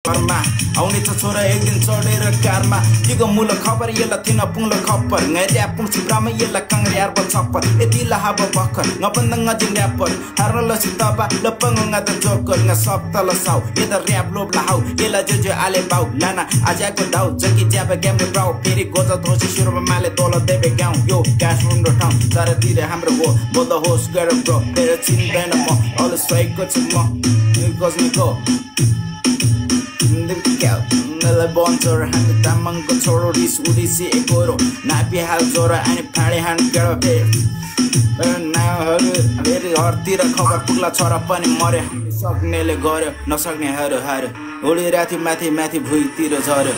घरमा आउने छ छोरा एक दिन चढेर कारमा दिगो मुल खबर यसलाई थिन पुङ्लो खप्पर ङर्या पुङ्सी ब्राह्म यसलाई कङ्ग्यार बछप्पर यति लहाब भखर ngबन्द ngजिङ ऱ्यापर हार्न लसी तबा लपङ ngद जोकर ng सप्त लसाउ यता ऱ्याप लोब लहाउ यसलाई जो आले बाउ लाना आजको दाउ जकी ज्याब ग्यामले ब्राउ फेरि गोजा धोसी सुरुमा माले तोल देबे गाउँ यो काठमाडौँ ठाउँ चारतिर हाम्रो हो बोल्द होस् गर ब्रो मेरो चिन्दैन म अल सहीको छु म गजनीको मलाई बन्छर हामी तामाङको छोरो रिस उडिसी एकोरो नापी हाल जोरा अनि फाँडे हान केडो फेरि हरतिर खबर पुग्ला छोरा पनि मर्यो सक्नेले गर्यो नसक्नेहरू हार्यो उडिरहेको थियो माथि माथि भुइँतिर झर्यो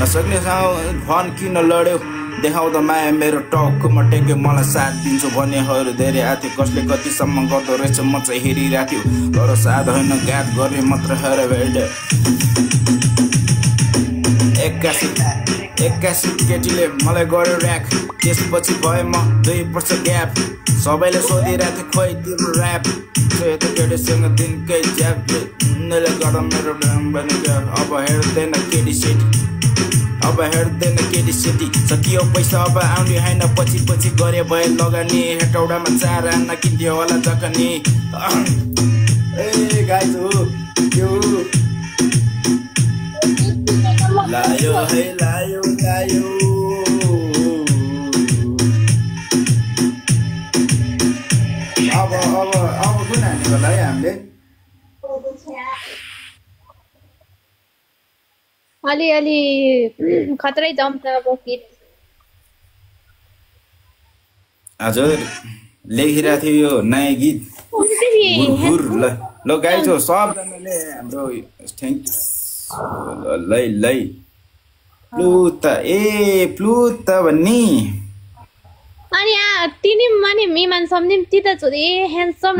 नसक्नेसँग भन किन लड्यो देखाउँदा माया मेरो टाउकोमा टेक्यो मलाई साथ दिन्छु भन्नेहरू धेरै आथ्यो कसले कतिसम्म गर्दो रहेछ म चाहिँ हेरिरहेको थियो तर साथ होइन घात गर्ने मात्र हेर भेट एक्कासी केटीले मलाई गर्यो ऱ्याक त्यसपछि भए म 2 वर्ष ग्याप सबैले सोधिरहेको थियो खोइ तिम्रो ऱ्याप यता केटीसँग दिनकै ज्याप उनीहरूले गर्दा मेरो अब हेर्दैन केटी सेटी सकियो पैसा अब आउने होइन पछि गरे भए लगानी हेटौडामा 4 आना किन्थ्यो होला जकनी ए गाइज हो यो लायो है लायो अब कुन हानेको है हामीले अलि खतरै जम्प अब फिट हजुर लेखिरहेको थियो यो नयाँ गीत ल गाइज हो सबजनाले हाम्रो थ्याङ्क लै प्लुत भन्ने अनि तिनी माने मिमान सम्झिम तिता छोरी ह्यान्डसम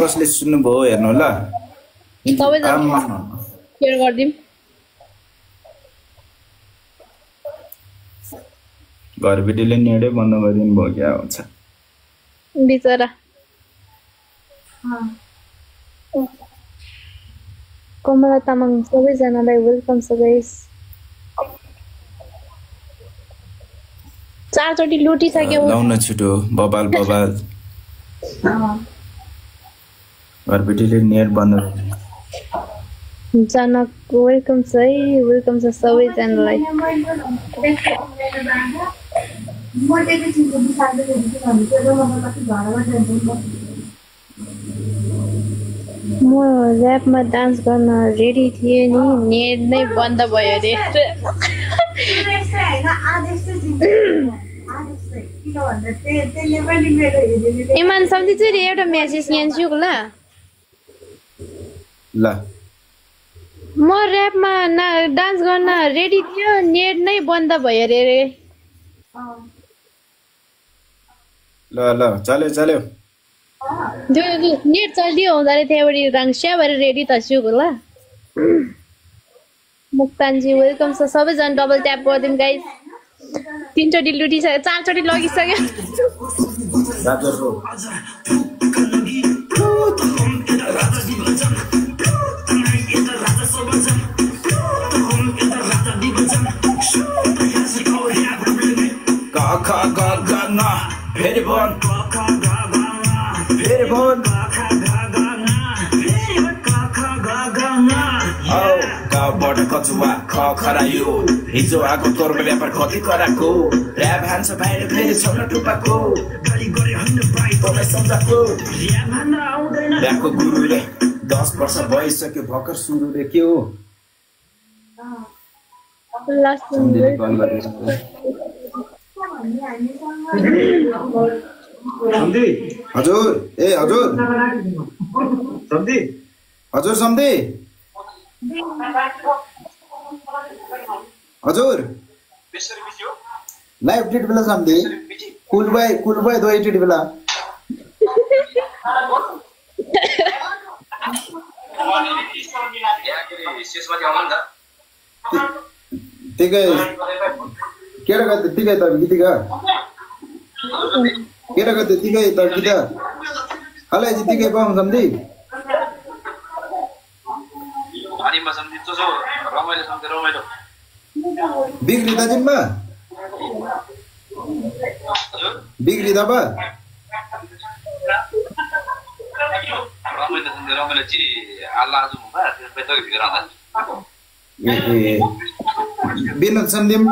कसले सुन्नुभयो हेर्नु ल शेयर गर्दिम घरबेटीले नेडै बन्द गरिदिनु भयो क्या हुन्छ बिचरा कमला तामाङ सबैजनालाई वेलकम छ गाइस 4 चोटी लुटिसक्यो लाउन छिटो बबाल घरबेटीले नेट बन्द जनक वेलकम छ सबैजनालाई म ऱ्यापमा डान्स गर्न रेडी थिएँ नि नेट नै बन्द भयो रे इमान सम्झि चाहिँ एउटा मेसेज ल्यान्छु ल म ऱ्यापमा डान्स गर्न रेडी थियो नेट नै बन्द भयो रे ल चल्यो नेट चलिदियो हुँदा रे त्यहाँबाट रङस्या भएर रेडी त छु ल मुक्तानजी वेलकम छ सबैजना डबल ट्याप गरिदिनु गाइस 3 चोटी लुटिसक्यो 4 चोटी लगिसक्यो कचुवा खरायो हिजो आएको तोर्को व्यापार कति कराको ऱ्याप हान्छ भाइले फेरि छोड्न टुपाको तपाईँ सम्झाको ऱ्यापको गुरुले 10 वर्ष भइसक्यो भर्खर सुरु रे के हो हजुर सम्धी हजुर लाइभ डेट बेला सम्धी कुल भाइ दो एडिट बेला विशेषमाथि आउनु नि त तिकै केटा गते तिकै त गीतिका केटा गते तिकै त गीता हालै चाहिँ तिकै पाउँ सम्झी पानीमा सम्झि चोसो रमाइलो सम्झे रमाइलो बिग्रिदा जिम्मा बिग्रिदा बा रमाइलो सम्झे रमाइलो ची आल्ला आजु मुखा त्यो पेटको भित्र आउँदा विनोद सन्दिम